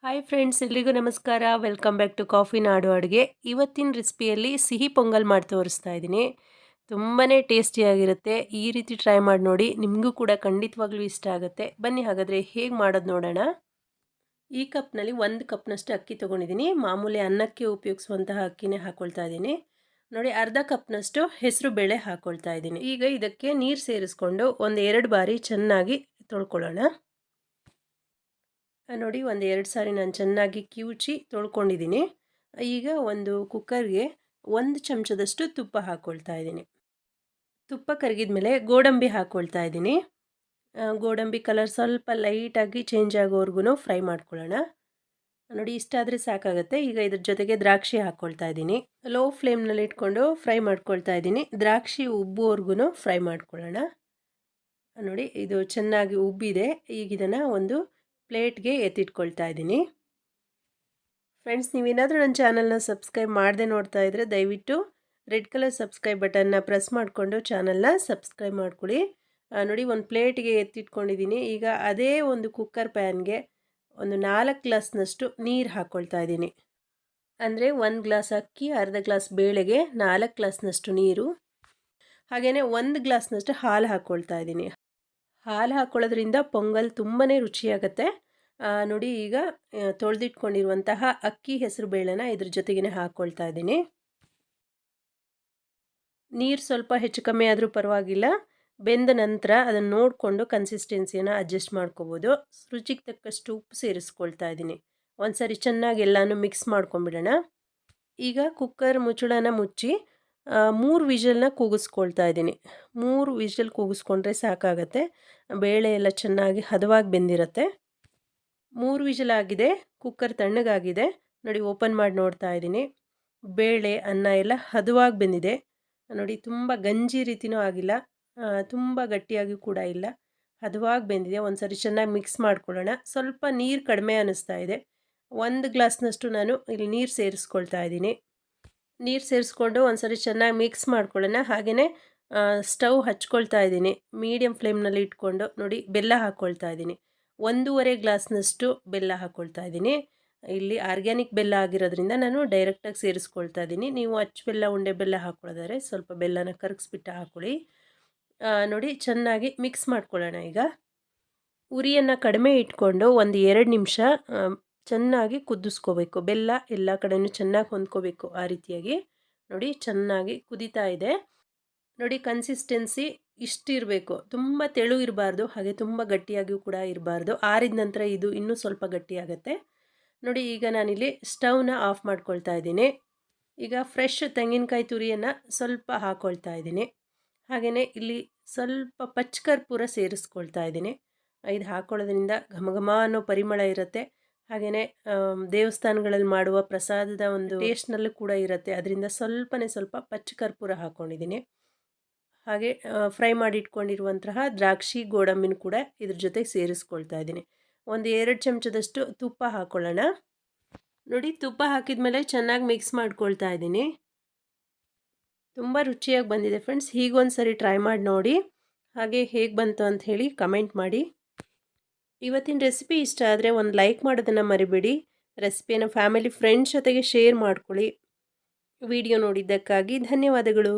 Hi friends, ಎಲ್ರಿಗೂ ನಮಸ್ಕಾರ. Welcome back to coffee ನಾಡು ಅಡುಗೆ. ಇವತ್ತಿನ ರೆಸಿಪಿಯಲ್ಲಿ ಸಿಹಿ ಪೊಂಗಲ್ ಮಾಡಿ ತೋರಿಸ್ತಾ ಇದ್ದೀನಿ. ತುಂಬಾ ಟೇಸ್ಟಿಯಾಗಿರುತ್ತೆ. ಈ ರೀತಿ ಟ್ರೈ ಮಾಡಿ ನೋಡಿ, ನಿಮಗೂ ಕೂಡ ಖಂಡಿತವಾಗ್ಲೂ ಇಷ್ಟ ಆಗುತ್ತೆ. ಬನ್ನಿ ಹಾಗಾದರೆ ಹೇಗೆ ಮಾಡೋದು ನೋಡೋಣ. ಈ ಕಪ್ನಲ್ಲಿ 1 ಕಪ್ನಷ್ಟು ಅಕ್ಕಿ ತೊಗೊಂಡಿದ್ದೀನಿ. ಮಾಮೂಲಿ ಅನ್ನಕ್ಕೆ ಉಪಯೋಗಿಸುವಂತಹ ಅಕ್ಕಿನೇ ಹಾಕ್ಕೊಳ್ತಾ ಇದ್ದೀನಿ. ನೋಡಿ, ಅರ್ಧ ಕಪ್ನಷ್ಟು ಹೆಸರು ಬೇಳೆ ಹಾಕ್ಕೊಳ್ತಾ ಇದ್ದೀನಿ. ಈಗ ಇದಕ್ಕೆ ನೀರು ಸೇರಿಸ್ಕೊಂಡು 1-2 ಬಾರಿ ಚೆನ್ನಾಗಿ ತೊಳ್ಕೊಳ್ಳೋಣ. ನೋಡಿ, 1-2 ಸಾರಿ ನಾನು ಚೆನ್ನಾಗಿ ಕಿವುಚಿ ತೊಳ್ಕೊಂಡಿದ್ದೀನಿ. ಈಗ ಒಂದು ಕುಕ್ಕರ್ಗೆ 1 ಚಮಚದಷ್ಟು ತುಪ್ಪ ಹಾಕ್ಕೊಳ್ತಾ ಇದ್ದೀನಿ. ತುಪ್ಪ ಕರಗಿದ ಮೇಲೆ ಗೋಡಂಬಿ ಹಾಕ್ಕೊಳ್ತಾ ಇದ್ದೀನಿ. ಗೋಡಂಬಿ ಕಲರ್ ಸ್ವಲ್ಪ ಲೈಟಾಗಿ ಚೇಂಜ್ ಆಗೋವರೆಗೂ ಫ್ರೈ ಮಾಡ್ಕೊಳ್ಳೋಣ. ನೋಡಿ, ಇಷ್ಟಾದರೆ ಸಾಕಾಗುತ್ತೆ. ಈಗ ಇದ್ರ ಜೊತೆಗೆ ದ್ರಾಕ್ಷಿ ಹಾಕ್ಕೊಳ್ತಾ ಇದ್ದೀನಿ. ಲೋ ಫ್ಲೇಮ್ನಲ್ಲಿ ಇಟ್ಕೊಂಡು ಫ್ರೈ ಮಾಡ್ಕೊಳ್ತಾ ಇದ್ದೀನಿ. ದ್ರಾಕ್ಷಿ ಉಬ್ಬುವರೆಗೂ ಫ್ರೈ ಮಾಡ್ಕೊಳ್ಳೋಣ. ನೋಡಿ, ಇದು ಚೆನ್ನಾಗಿ ಉಬ್ಬಿದೆ. ಈಗ ಇದನ್ನು ಒಂದು ಪ್ಲೇಟ್ಗೆ ಎತ್ತಿಟ್ಕೊಳ್ತಾ ಇದ್ದೀನಿ. ಫ್ರೆಂಡ್ಸ್, ನೀವೇನಾದರೂ ನನ್ನ ಚಾನಲ್ನ ಸಬ್ಸ್ಕ್ರೈಬ್ ಮಾಡದೆ ನೋಡ್ತಾ ಇದ್ದರೆ ದಯವಿಟ್ಟು ರೆಡ್ ಕಲರ್ ಸಬ್ಸ್ಕ್ರೈಬ್ ಬಟನ್ನ ಪ್ರೆಸ್ ಮಾಡಿಕೊಂಡು ಚಾನಲ್ನ ಸಬ್ಸ್ಕ್ರೈಬ್ ಮಾಡ್ಕೊಳ್ಳಿ. ನೋಡಿ, ಒಂದು ಪ್ಲೇಟ್ಗೆ ಎತ್ತಿಟ್ಕೊಂಡಿದ್ದೀನಿ. ಈಗ ಅದೇ ಒಂದು ಕುಕ್ಕರ್ ಪ್ಯಾನ್ಗೆ ಒಂದು 4 ಗ್ಲಾಸ್ನಷ್ಟು ನೀರು ಹಾಕ್ಕೊಳ್ತಾ ಇದ್ದೀನಿ. ಅಂದರೆ 1 ಗ್ಲಾಸ್ ಅಕ್ಕಿ, ಅರ್ಧ ಗ್ಲಾಸ್ ಬೇಳೆಗೆ 4 ಗ್ಲಾಸ್ನಷ್ಟು ನೀರು. ಹಾಗೆಯೇ 1 ಗ್ಲಾಸ್ನಷ್ಟು ಹಾಲು ಹಾಕ್ಕೊಳ್ತಾ ಇದ್ದೀನಿ. ಹಾಲು ಹಾಕ್ಕೊಳ್ಳೋದ್ರಿಂದ ಪೊಂಗಲ್ ತುಂಬಾ ರುಚಿಯಾಗುತ್ತೆ. ನೋಡಿ, ಈಗ ತೊಳೆದಿಟ್ಕೊಂಡಿರುವಂತಹ ಅಕ್ಕಿ ಹೆಸರು ಬೇಳೆನ ಇದ್ರ ಜೊತೆಗೇ ಹಾಕ್ಕೊಳ್ತಾ ಇದ್ದೀನಿ. ನೀರು ಸ್ವಲ್ಪ ಹೆಚ್ಚು ಕಮ್ಮಿ ಆದರೂ ಪರವಾಗಿಲ್ಲ. ಬೆಂದ ನಂತರ ಅದನ್ನು ನೋಡಿಕೊಂಡು ಕನ್ಸಿಸ್ಟೆನ್ಸಿಯನ್ನು ಅಡ್ಜಸ್ಟ್ ಮಾಡ್ಕೋಬೋದು. ರುಚಿಗೆ ತಕ್ಕಷ್ಟು ಉಪ್ಪು ಸೇರಿಸ್ಕೊಳ್ತಾ ಇದ್ದೀನಿ. ಒಂದು ಸಾರಿ ಚೆನ್ನಾಗಿ ಎಲ್ಲನೂ ಮಿಕ್ಸ್ ಮಾಡ್ಕೊಂಬಿಡೋಣ. ಈಗ ಕುಕ್ಕರ್ ಮುಚ್ಚಳನ ಮುಚ್ಚಿ 3 ವಿಷಲ್ನ ಕೂಗಿಸ್ಕೊಳ್ತಾ ಇದ್ದೀನಿ. 3 ವಿಷಲ್ ಕೂಗಿಸ್ಕೊಂಡ್ರೆ ಸಾಕಾಗತ್ತೆ. ಬೇಳೆ ಎಲ್ಲ ಚೆನ್ನಾಗಿ ಹದವಾಗಿ ಬೆಂದಿರುತ್ತೆ. 3 ವಿಷಲ್ ಆಗಿದೆ. ಕುಕ್ಕರ್ ತಣ್ಣಗಾಗಿದೆ. ನೋಡಿ, ಓಪನ್ ಮಾಡಿ ನೋಡ್ತಾ ಇದ್ದೀನಿ. ಬೇಳೆ ಅನ್ನ ಎಲ್ಲ ಹದವಾಗಿ ಬೆಂದಿದೆ. ನೋಡಿ, ತುಂಬ ಗಂಜಿ ರೀತಿಯೂ ಆಗಿಲ್ಲ, ತುಂಬ ಗಟ್ಟಿಯಾಗಿ ಕೂಡ ಇಲ್ಲ, ಹದವಾಗಿ ಬೆಂದಿದೆ. ಒಂದು ಸಾರಿ ಚೆನ್ನಾಗಿ ಮಿಕ್ಸ್ ಮಾಡ್ಕೊಳ್ಳೋಣ. ಸ್ವಲ್ಪ ನೀರು ಕಡಿಮೆ ಅನ್ನಿಸ್ತಾ ಇದೆ. 1 ಗ್ಲಾಸ್ನಷ್ಟು ನಾನು ಇಲ್ಲಿ ನೀರು ಸೇರಿಸ್ಕೊಳ್ತಾ ಇದ್ದೀನಿ. ನೀರು ಸೇರಿಸ್ಕೊಂಡು ಒಂದು ಸಾರಿ ಚೆನ್ನಾಗಿ ಮಿಕ್ಸ್ ಮಾಡ್ಕೊಳ್ಳೋಣ. ಹಾಗೆಯೇ ಸ್ಟವ್ ಹಚ್ಕೊಳ್ತಾ ಇದ್ದೀನಿ. ಮೀಡಿಯಮ್ ಫ್ಲೇಮ್ನಲ್ಲಿ ಇಟ್ಕೊಂಡು ನೋಡಿ, ಬೆಲ್ಲ ಹಾಕ್ಕೊಳ್ತಾ ಇದ್ದೀನಿ. 1.5 ಗ್ಲಾಸ್ನಷ್ಟು ಬೆಲ್ಲ ಹಾಕ್ಕೊಳ್ತಾ ಇದ್ದೀನಿ. ಇಲ್ಲಿ ಆರ್ಗ್ಯಾನಿಕ್ ಬೆಲ್ಲ ಆಗಿರೋದ್ರಿಂದ ನಾನು ಡೈರೆಕ್ಟಾಗಿ ಸೇರಿಸ್ಕೊಳ್ತಾ ಇದ್ದೀನಿ. ನೀವು ಅಚ್ಚ ಬೆಲ್ಲ, ಉಂಡೆ ಬೆಲ್ಲ ಹಾಕ್ಕೊಳ್ಳೋದಾದ್ರೆ ಸ್ವಲ್ಪ ಬೆಲ್ಲನ ಕರಗಿಸ್ಬಿಟ್ಟು ಹಾಕ್ಕೊಳ್ಳಿ. ನೋಡಿ, ಚೆನ್ನಾಗಿ ಮಿಕ್ಸ್ ಮಾಡ್ಕೊಳ್ಳೋಣ. ಈಗ ಉರಿಯನ್ನು ಕಡಿಮೆ ಇಟ್ಕೊಂಡು 1-2 ನಿಮಿಷ ಚೆನ್ನಾಗಿ ಕುದಿಸ್ಕೋಬೇಕು. ಬೆಲ್ಲ ಎಲ್ಲ ಕಡೆಯೂ ಚೆನ್ನಾಗಿ ಹೊಂದ್ಕೋಬೇಕು. ಆ ರೀತಿಯಾಗಿ ನೋಡಿ, ಚೆನ್ನಾಗಿ ಕುದೀತಾ ಇದೆ. ನೋಡಿ, ಕನ್ಸಿಸ್ಟೆನ್ಸಿ ಇಷ್ಟಿರಬೇಕು. ತುಂಬ ತೆಳು ಇರಬಾರ್ದು, ಹಾಗೆ ತುಂಬ ಗಟ್ಟಿಯಾಗಿಯೂ ಕೂಡ ಇರಬಾರ್ದು. ಆರಿದ ನಂತರ ಇದು ಇನ್ನೂ ಸ್ವಲ್ಪ ಗಟ್ಟಿಯಾಗುತ್ತೆ. ನೋಡಿ, ಈಗ ನಾನಿಲ್ಲಿ ಸ್ಟವ್ನ ಆಫ್ ಮಾಡ್ಕೊಳ್ತಾ ಇದ್ದೀನಿ. ಈಗ ಫ್ರೆಶ್ ತೆಂಗಿನಕಾಯಿ ತುರಿಯನ್ನು ಸ್ವಲ್ಪ ಹಾಕ್ಕೊಳ್ತಾ ಇದ್ದೀನಿ. ಹಾಗೆಯೇ ಇಲ್ಲಿ ಸ್ವಲ್ಪ ಪಚ್ಚಕರ್ಪೂರ ಸೇರಿಸ್ಕೊಳ್ತಾ ಇದ್ದೀನಿ. ಇದು ಹಾಕ್ಕೊಳ್ಳೋದ್ರಿಂದ ಘಮ ಅನ್ನೋ ಪರಿಮಳ ಇರುತ್ತೆ. ಹಾಗೆಯೇ ದೇವಸ್ಥಾನಗಳಲ್ಲಿ ಮಾಡುವ ಪ್ರಸಾದದ ಒಂದು ಟೇಸ್ಟ್ನಲ್ಲೂ ಕೂಡ ಇರುತ್ತೆ. ಅದರಿಂದ ಸ್ವಲ್ಪ ಪಚ್ಚಕರ್ಪೂರ ಹಾಕ್ಕೊಂಡಿದ್ದೀನಿ. ಹಾಗೆ ಫ್ರೈ ಮಾಡಿ ಇಟ್ಕೊಂಡಿರುವಂತಹ ದ್ರಾಕ್ಷಿ, ಗೋಡಂಬಿನ ಕೂಡ ಇದ್ರ ಜೊತೆಗೆ ಸೇರಿಸ್ಕೊಳ್ತಾ ಇದ್ದೀನಿ. 1-2 ಚಮಚದಷ್ಟು ತುಪ್ಪ ಹಾಕ್ಕೊಳ್ಳೋಣ. ನೋಡಿ, ತುಪ್ಪ ಹಾಕಿದ ಮೇಲೆ ಚೆನ್ನಾಗಿ ಮಿಕ್ಸ್ ಮಾಡ್ಕೊಳ್ತಾ ಇದ್ದೀನಿ. ತುಂಬ ರುಚಿಯಾಗಿ ಬಂದಿದೆ ಫ್ರೆಂಡ್ಸ್. ಹೀಗೊಂದು ಸರಿ ಟ್ರೈ ಮಾಡಿ ನೋಡಿ. ಹಾಗೆ ಹೇಗೆ ಬಂತು ಅಂತ ಹೇಳಿ ಕಮೆಂಟ್ ಮಾಡಿ. ಇವತ್ತಿನ ರೆಸಿಪಿ ಇಷ್ಟ ಆದರೆ ಒಂದು ಲೈಕ್ ಮಾಡೋದನ್ನು ಮರಿಬೇಡಿ. ರೆಸಿಪಿಯನ್ನು ಫ್ಯಾಮಿಲಿ ಫ್ರೆಂಡ್ಸ್ ಜೊತೆಗೆ ಶೇರ್ ಮಾಡ್ಕೊಳ್ಳಿ. ವಿಡಿಯೋ ನೋಡಿದ್ದಕ್ಕಾಗಿ ಧನ್ಯವಾದಗಳು.